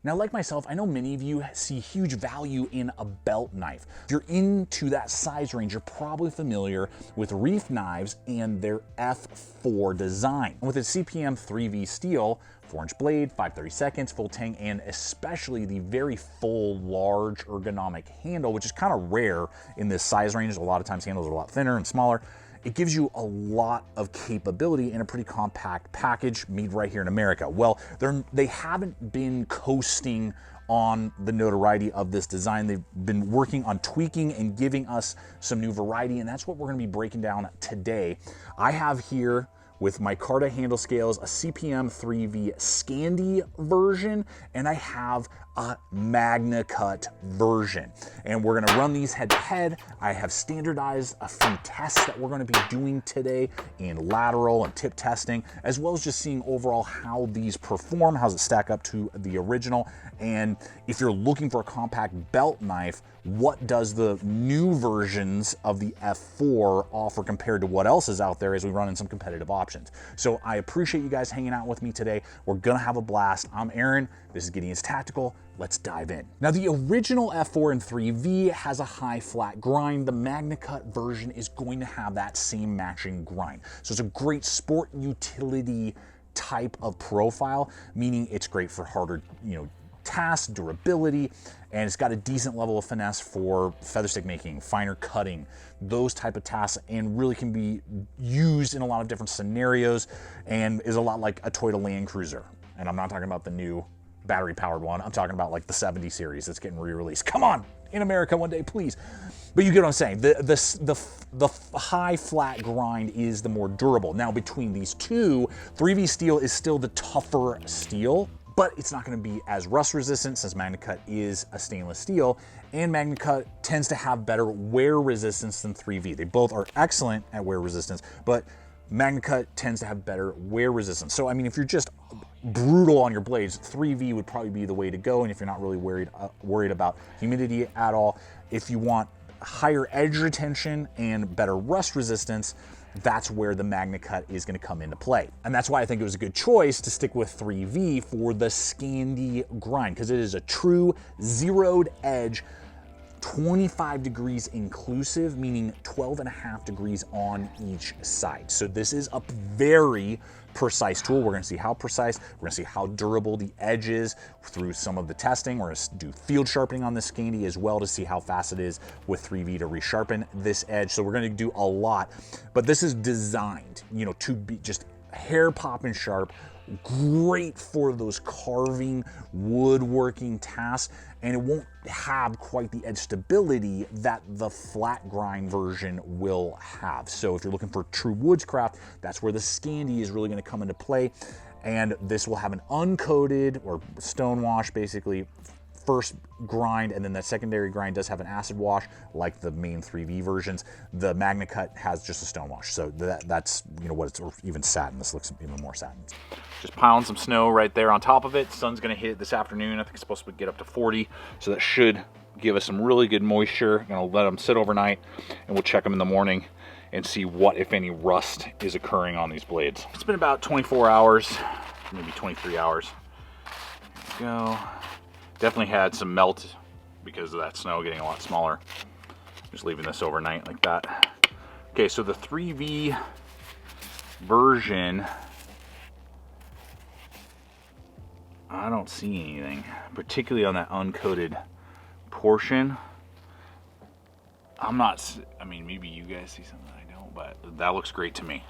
Now, like myself, I know many of you see huge value in a belt knife. If you're into that size range, you're probably familiar with Reiff knives and their F4 design. And with its CPM 3V steel, 4-inch blade, 5/32, full tang, and especially the very full, large ergonomic handle, which is kind of rare in this size range. A lot of times handles are a lot thinner and smaller. It gives you a lot of capability in a pretty compact package made right here in America. Well, they haven't been coasting on the notoriety of this design. They've been working on tweaking and giving us some new variety, and that's what we're gonna be breaking down today. I have here with my Carta handle scales, a CPM 3V SCANDI version, and I have a MAGNACUT version. And we're gonna run these head to head. I have standardized a few tests that we're gonna be doing today in lateral and tip testing, as well as just seeing overall how these perform, how does it stack up to the original. And if you're looking for a compact belt knife, what does the new versions of the F4 offer compared to what else is out there as we run in some competitive options. So I appreciate you guys hanging out with me today. We're gonna have a blast. I'm Aaron, this is Gideon's Tactical. Let's dive in. Now, the original F4 and 3V has a high flat grind. The MAGNACUT version is going to have that same matching grind. So it's a great sport utility type of profile, meaning it's great for harder, tasks, durability, and it's got a decent level of finesse for feather stick making, finer cutting, those type of tasks, and really can be used in a lot of different scenarios and is a lot like a Toyota Land Cruiser. And I'm not talking about the new battery powered one. I'm talking about like the 70 series that's getting re-released. Come on, in America one day, please. But you get what I'm saying. The high flat grind is the more durable. Now, between these two, 3V steel is still the tougher steel, but it's not going to be as rust resistant since MAGNACUT is a stainless steel, and MAGNACUT tends to have better wear resistance than 3V. They both are excellent at wear resistance, but MAGNACUT tends to have better wear resistance. So, I mean, if you're just brutal on your blades, 3V would probably be the way to go, and if you're not really worried about humidity at all, if you want higher edge retention and better rust resistance, that's where the MAGNACUT is going to come into play. And that's why I think it was a good choice to stick with 3V for the SCANDI grind, because it is a true zeroed edge, 25 degrees inclusive, meaning 12.5 degrees on each side. So this is a very precise tool. We're gonna see how precise, we're gonna see how durable the edge is through some of the testing. We're gonna do field sharpening on the SCANDI as well to see how fast it is with 3V to resharpen this edge. So we're gonna do a lot, but this is designed, to be just hair popping sharp, great for those carving, woodworking tasks, and it won't have quite the edge stability that the flat grind version will have. So if you're looking for true woodscraft, that's where the SCANDI is really going to come into play, and this will have an uncoated or stone wash, basically, first grind, and then that secondary grind does have an acid wash like the main 3V versions. The MAGNACUT has just a stone wash, so that's what it's, or even satin. This looks even more satin. Just piling some snow right there on top of it. Sun's gonna hit this afternoon. I think it's supposed to get up to 40, so that should give us some really good moisture. Gonna let them sit overnight, and we'll check them in the morning and see what, if any, rust is occurring on these blades. It's been about 24 hours, maybe 23 hours. There we go. Definitely had some melt because of that snow getting a lot smaller. Just leaving this overnight like that. Okay, so the 3V version, I don't see anything, particularly on that uncoated portion. I mean, maybe you guys see something I don't, but that looks great to me.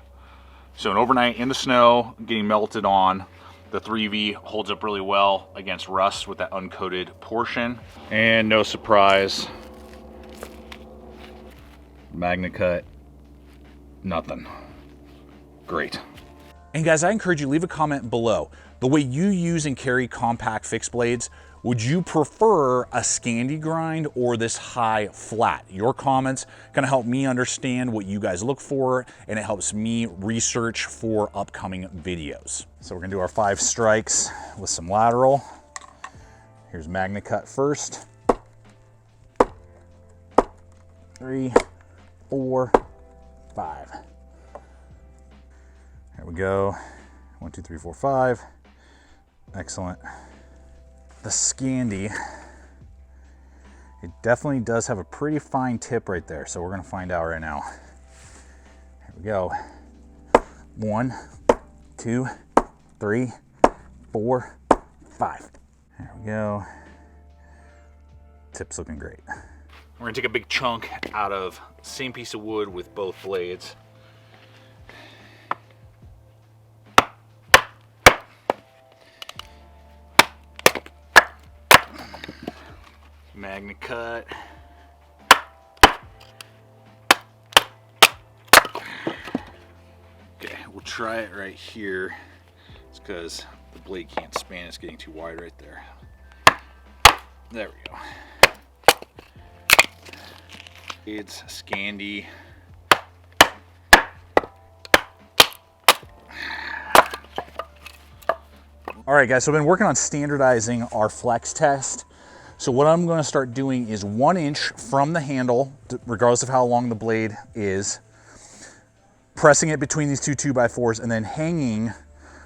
So an overnight in the snow, getting melted on. The 3V holds up really well against rust with that uncoated portion. And no surprise, MAGNACUT, nothing. Great. And guys, I encourage you, leave a comment below. The way you use and carry compact fixed blades, would you prefer a SCANDI grind or this high flat? Your comments gonna help me understand what you guys look for, and it helps me research for upcoming videos. So we're gonna do our 5 strikes with some lateral. Here's MAGNACUT first. 3, 4, 5. There we go. 1, 2, 3, 4, 5. Excellent. the SCANDI, it definitely does have a pretty fine tip right there. So we're gonna find out right now. Here we go. 1, 2, 3, 4, 5. There we go. Tip's looking great. We're gonna take a big chunk out of the same piece of wood with both blades. MAGNACUT. Okay, we'll try it right here. It's because the blade can't span, it's getting too wide right there. There we go. It's SCANDI. All right, guys, so I've been working on standardizing our flex test. So what I'm gonna start doing is 1 inch from the handle, regardless of how long the blade is, pressing it between these two 2x4s, and then hanging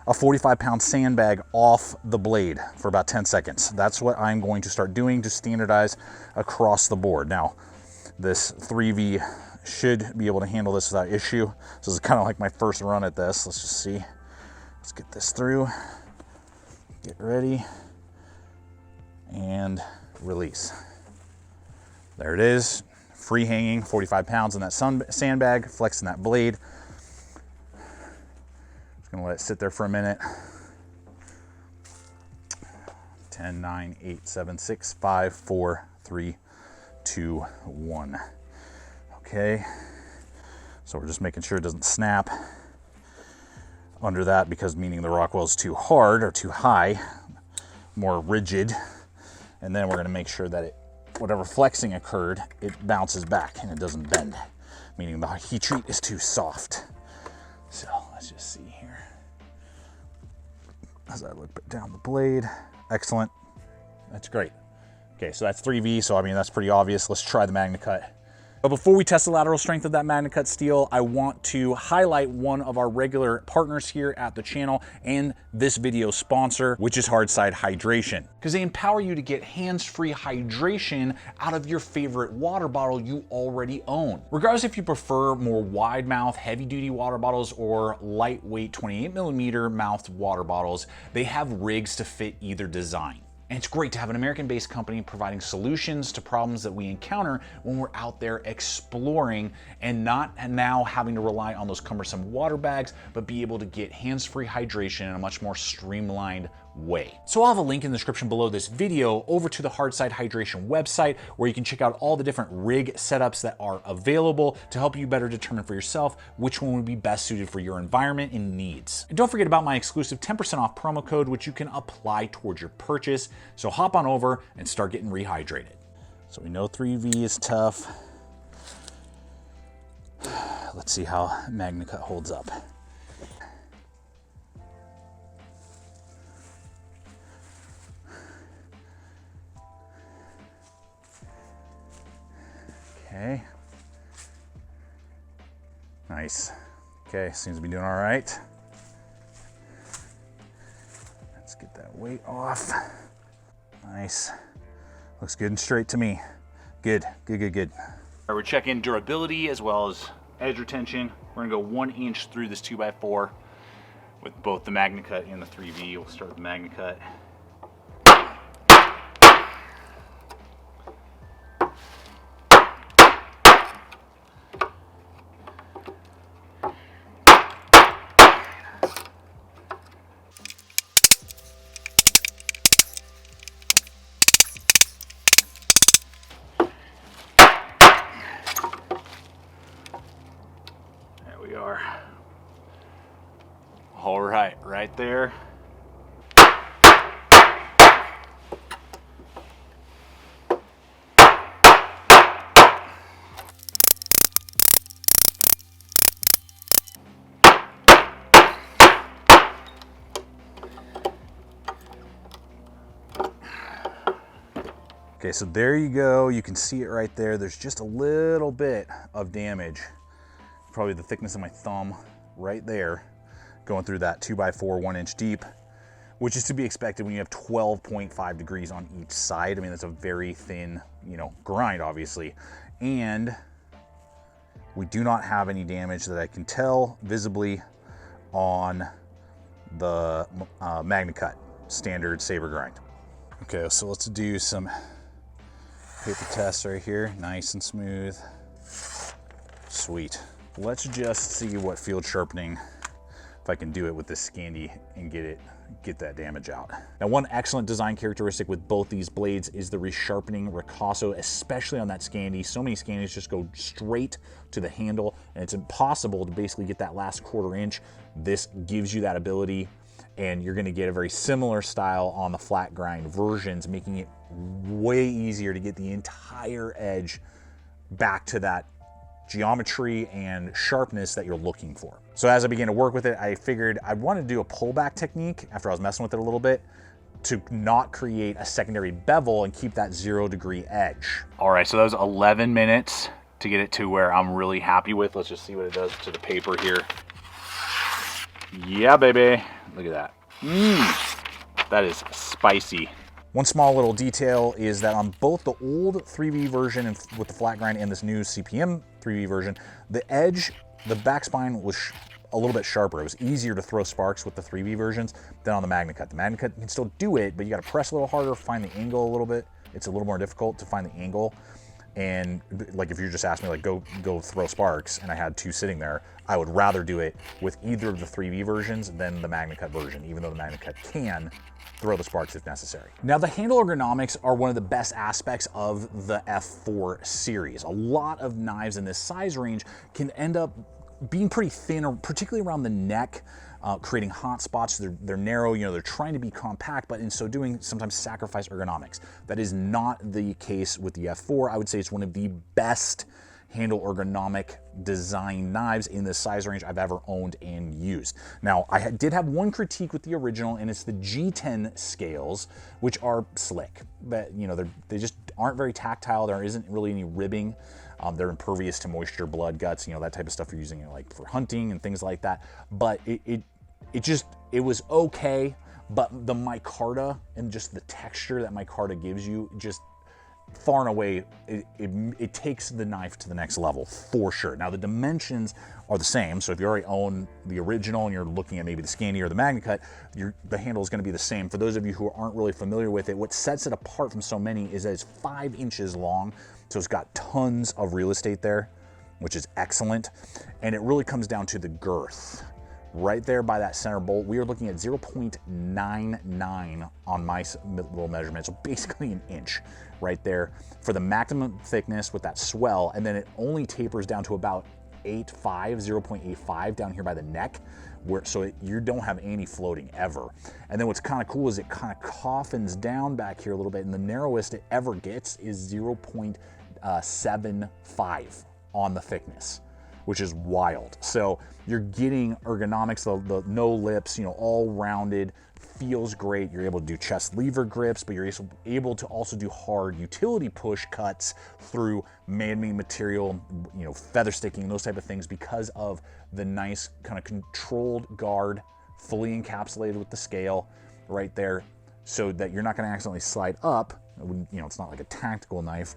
a 45-pound sandbag off the blade for about 10 seconds. That's what I'm going to start doing to standardize across the board. Now, this 3V should be able to handle this without issue. So this is kind of like my first run at this. Let's just see. Let's get this through. Get ready. And release. There it is. Free hanging, 45 pounds in that sandbag, flexing that blade. Just gonna let it sit there for a minute. 10, 9, 8, 7, 6, 5, 4, 3, 2, 1. Okay, so we're just making sure it doesn't snap under that, because meaning the Rockwell is too hard or too high, more rigid. And then we're gonna make sure that whatever flexing occurred, it bounces back and it doesn't bend, meaning the heat treat is too soft. So let's just see here. As I look down the blade, excellent, that's great. Okay, so that's 3V, so I mean, that's pretty obvious. Let's try the MAGNACUT. But before we test the lateral strength of that MAGNACUT steel, I want to highlight one of our regular partners here at the channel and this video sponsor, which is Hardside Hydration, because they empower you to get hands-free hydration out of your favorite water bottle you already own. Regardless if you prefer more wide mouth, heavy duty water bottles or lightweight 28mm mouthed water bottles, they have rigs to fit either design. And it's great to have an American-based company providing solutions to problems that we encounter when we're out there exploring, and not now having to rely on those cumbersome water bags, but be able to get hands-free hydration in a much more streamlined way. So I'll have a link in the description below this video over to the Hardside Hydration website, where you can check out all the different rig setups that are available to help you better determine for yourself which one would be best suited for your environment and needs. And don't forget about my exclusive 10% off promo code, which you can apply towards your purchase. So hop on over and start getting rehydrated. So we know 3V is tough. Let's see how MAGNACUT holds up. Okay. Nice. Okay, seems to be doing all right. Let's get that weight off. Nice. Looks good and straight to me. Good, good, good, good. All right, we're checking durability as well as edge retention. We're gonna go 1 inch through this 2x4 with both the MAGNACUT and the 3V. We'll start with the MAGNACUT. We are. All right, right there. Okay, so there you go. You can see it right there. There's just a little bit of damage. Probably the thickness of my thumb right there, going through that 2x4 1 inch deep, which is to be expected when you have 12.5 degrees on each side. I mean, that's a very thin, you know, grind, obviously. And we do not have any damage that I can tell visibly on the MAGNACUT standard saber grind. Okay, so let's do some paper tests right here. Nice and smooth. Sweet. Let's just see what field sharpening, if I can do it with this SCANDI and get that damage out. Now, one excellent design characteristic with both these blades is the resharpening ricasso, especially on that SCANDI. So many SCANDIs just go straight to the handle, and it's impossible to basically get that last quarter inch. This gives you that ability, and you're gonna get a very similar style on the flat grind versions, making it way easier to get the entire edge back to that geometry and sharpness that you're looking for. So as I began to work with it, I figured I wanted to do a pullback technique after I was messing with it a little bit to not create a secondary bevel and keep that 0 degree edge. All right, so that was 11 minutes to get it to where I'm really happy with. Let's just see what it does to the paper here. Yeah, baby. Look at that. That is spicy. One small little detail is that on both the old 3V version and with the flat grind and this new CPM 3V version, the edge, the back spine was a little bit sharper. It was easier to throw sparks with the 3V versions than on the MAGNACUT. The MAGNACUT can still do it, but you gotta press a little harder, find the angle a little bit. It's a little more difficult to find the angle. And like if you just asked me like go throw sparks and I had two sitting there, I would rather do it with either of the 3V versions than the MAGNACUT version, even though the MAGNACUT can throw the sparks if necessary. Now, the handle ergonomics are one of the best aspects of the F4 series. A lot of knives in this size range can end up being pretty thin, or particularly around the neck, creating hot spots. They're narrow, you know, they're trying to be compact, but in so doing, sometimes sacrifice ergonomics. That is not the case with the F4. I would say it's one of the best handle ergonomic design knives in this size range I've ever owned and used. Now, I did have one critique with the original, and it's the G10 scales, which are slick, but you know, they just aren't very tactile. There isn't really any ribbing. They're impervious to moisture, blood, guts, you know, that type of stuff you're using it like for hunting and things like that. It was okay, but the micarta and just the texture that micarta gives you, just far and away, it takes the knife to the next level for sure. Now, the dimensions are the same, so if you already own the original and you're looking at maybe the SCANDI or the MAGNACUT, the handle is going to be the same. For those of you who aren't really familiar with it, what sets it apart from so many is that it's 5 inches long, so it's got tons of real estate there, which is excellent, and it really comes down to the girth. Right there by that center bolt, we are looking at 0.99 on my little measurement, so basically an inch right there for the maximum thickness with that swell, and then it only tapers down to about 0.85 down here by the neck, you don't have any floating ever. And then what's kind of cool is it kind of coffins down back here a little bit, and the narrowest it ever gets is 0.75 on the thickness, which is wild. So you're getting ergonomics, the no lips, you know, all rounded, feels great. You're able to do chest lever grips, but you're able to also do hard utility push cuts through man-made material, you know, feather sticking and those type of things because of the nice kind of controlled guard, fully encapsulated with the scale right there, so that you're not gonna accidentally slide up. You know, it's not like a tactical knife.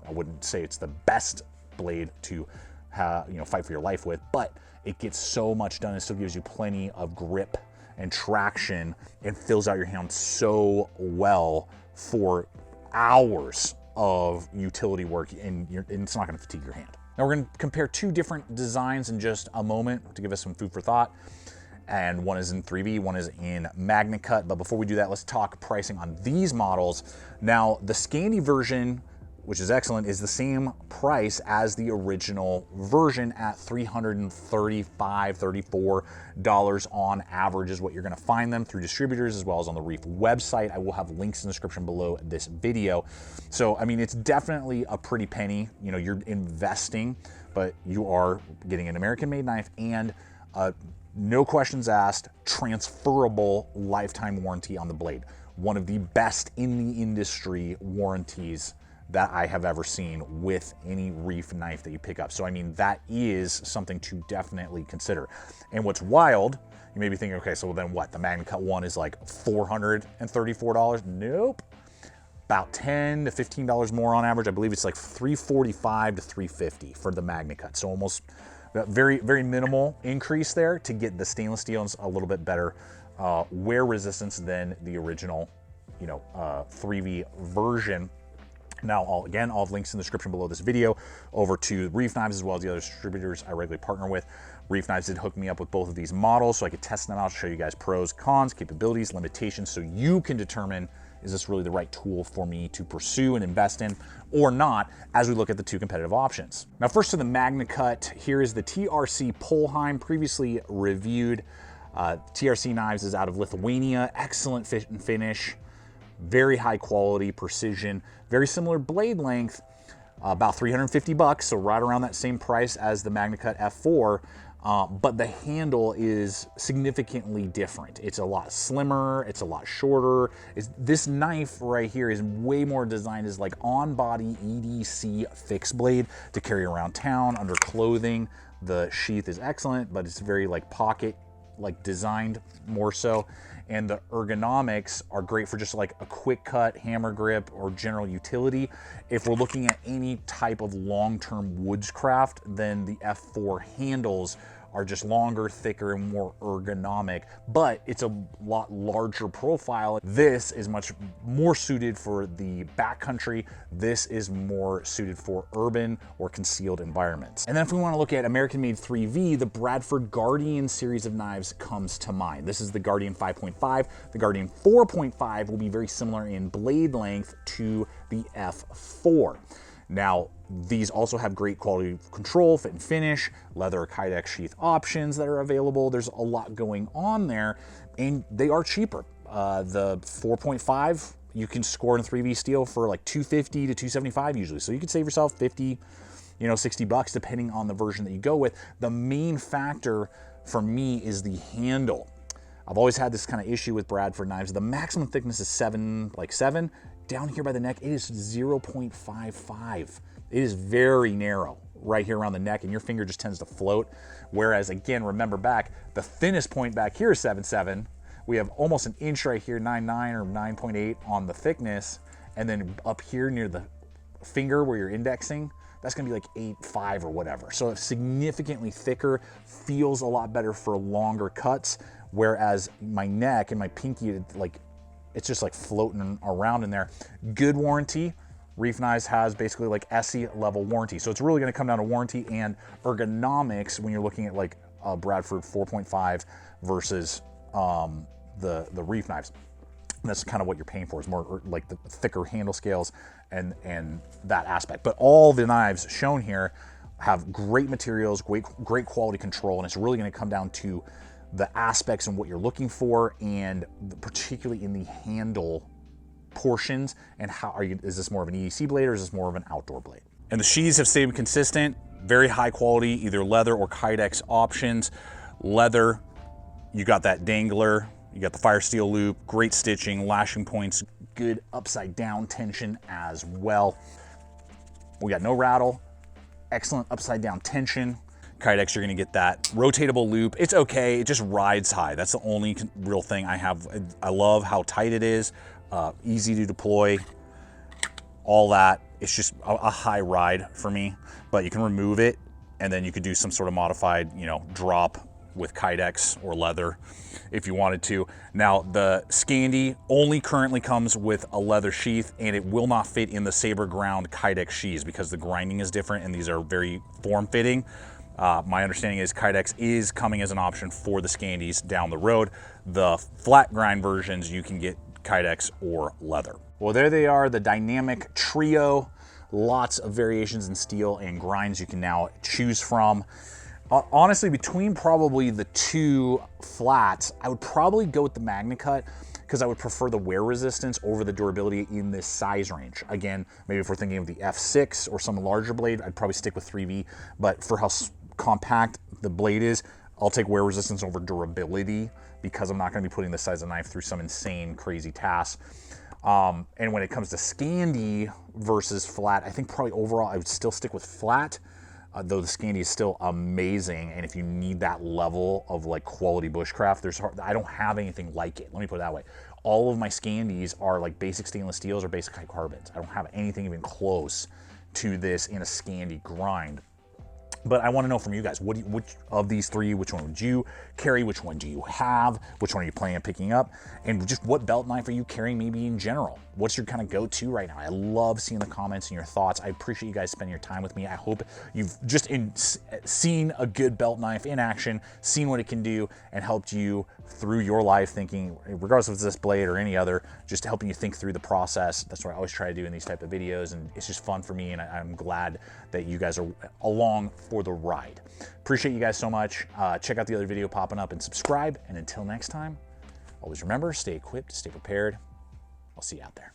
I wouldn't say it's the best blade to fight for your life with, but it gets so much done. It still gives you plenty of grip and traction and fills out your hand so well for hours of utility work, and it's not going to fatigue your hand. Now we're going to compare two different designs in just a moment to give us some food for thought. And one is in 3V, one is in MAGNACUT. But before we do that, let's talk pricing on these models. Now, the SCANDI version, which is excellent, is the same price as the original version at $335, $34 on average is what you're gonna find them through distributors as well as on the Reiff website. I will have links in the description below this video. So, I mean, it's definitely a pretty penny. You know, you're investing, but you are getting an American-made knife and no questions asked, transferable lifetime warranty on the blade. One of the best in the industry warranties that I have ever seen with any Reiff knife that you pick up. So I mean, that is something to definitely consider. And what's wild You may be thinking, okay, so then what? The MAGNACUT one is like $434? Nope. About $10 to $15 more on average. I believe it's like $345 to $350 for the MAGNACUT. So almost very, very minimal increase there to get the stainless steel and a little bit better wear resistance than the original, 3V version. Now, I'll have links in the description below this video over to Reiff Knives as well as the other distributors I regularly partner with. Reiff Knives did hook me up with both of these models so I could test them out, show you guys pros, cons, capabilities, limitations, so you can determine, is this really the right tool for me to pursue and invest in or not, as we look at the two competitive options. Now, first to the MAGNACUT, here is the TRC Polheim, previously reviewed. TRC Knives is out of Lithuania, excellent fit and finish, very high quality, precision, very similar blade length, about 350 bucks, so right around that same price as the MAGNACUT F4, but the handle is significantly different. It's a lot slimmer, it's a lot shorter. This knife right here is way more designed as like on-body EDC fixed blade to carry around town, under clothing. The sheath is excellent, but it's very like pocket designed more so, and the ergonomics are great for just like a quick cut, hammer grip, or general utility. If we're looking at any type of long-term woodscraft, then the F4 handles are just longer, thicker, and more ergonomic, but it's a lot larger profile. This is much more suited for the backcountry. This is more suited for urban or concealed environments. And then if we want to look at American-made 3V, the Bradford Guardian series of knives comes to mind. This is the Guardian 5.5. The Guardian 4.5 will be very similar in blade length to the F4. Now, these also have great quality control, fit and finish, leather or kydex sheath options that are available. There's a lot going on there, and they are cheaper. The 4.5, you can score in 3V steel for like $250 to $275 usually. So you could save yourself 50, 60 bucks depending on the version that you go with. The main factor for me is the handle. I've always had this kind of issue with Bradford knives. The maximum thickness is 7. Down here by the neck, it is 0.55. It is very narrow right here around the neck, and your finger just tends to float. Whereas, again, remember back, the thinnest point back here is 7.7. We have almost an inch right here, 9.9 or 9.8 on the thickness. And then up here near the finger where you're indexing, that's gonna be like 8.5 or whatever. So it's significantly thicker, feels a lot better for longer cuts. Whereas my neck and my pinky, it's just like floating around in there. Good warranty. Reiff Knives has basically like SE level warranty. So it's really gonna come down to warranty and ergonomics when you're looking at like a Bradford 4.5 versus the Reiff Knives. And that's kind of what you're paying for, is more like the thicker handle scales and that aspect. But all the knives shown here have great materials, great quality control, and it's really gonna come down to the aspects and what you're looking for, and particularly in the handle portions, and is this more of an EDC blade or is this more of an outdoor blade? And the sheaths have stayed consistent, very high quality, either leather or kydex options. Leather, you got that dangler, you got the fire steel loop, great stitching, lashing points, good upside down tension as well. We got no rattle, excellent upside down tension. Kydex, you're gonna get that rotatable loop. It's okay, it just rides high. That's the only real thing I have. I love how tight it is, easy to deploy, all that. It's just a high ride for me, but you can remove it and then you could do some sort of modified, drop with kydex or leather if you wanted to. Now, the SCANDI only currently comes with a leather sheath, and it will not fit in the saber ground kydex sheaths because the grinding is different and these are very form-fitting. My understanding is kydex is coming as an option for the SCANDIs down the road. The flat grind versions, you can get kydex or leather. Well, there they are, the dynamic trio. Lots of variations in steel and grinds you can now choose from. Honestly, between probably the two flats, I would probably go with the MAGNACUT because I would prefer the wear resistance over the durability in this size range. Again, maybe if we're thinking of the F6 or some larger blade, I'd probably stick with 3V, but for how compact the blade is, I'll take wear resistance over durability because I'm not gonna be putting this size of knife through some insane, crazy task. And when it comes to SCANDI versus flat, I think probably overall I would still stick with flat. though the Scandi is still amazing, and if you need that level of like quality bushcraft, I don't have anything like it. Let me put it that way. All of my Scandis are like basic stainless steels or basic carbons. I don't have anything even close to this in a Scandi grind. But I want to know from you guys, which of these three, which one would you carry? Which one do you have? Which one are you planning on picking up? And just what belt knife are you carrying maybe in general? What's your kind of go-to right now? I love seeing the comments and your thoughts. I appreciate you guys spending your time with me. I hope you've just seen a good belt knife in action, seen what it can do, and helped you through your life thinking, regardless of this blade or any other, just helping you think through the process. That's what I always try to do in these type of videos, and it's just fun for me, and I'm glad that you guys are along for the ride. Appreciate you guys so much. Check out the other video popping up and subscribe, and until next time, always remember, stay equipped, stay prepared. I'll see you out there.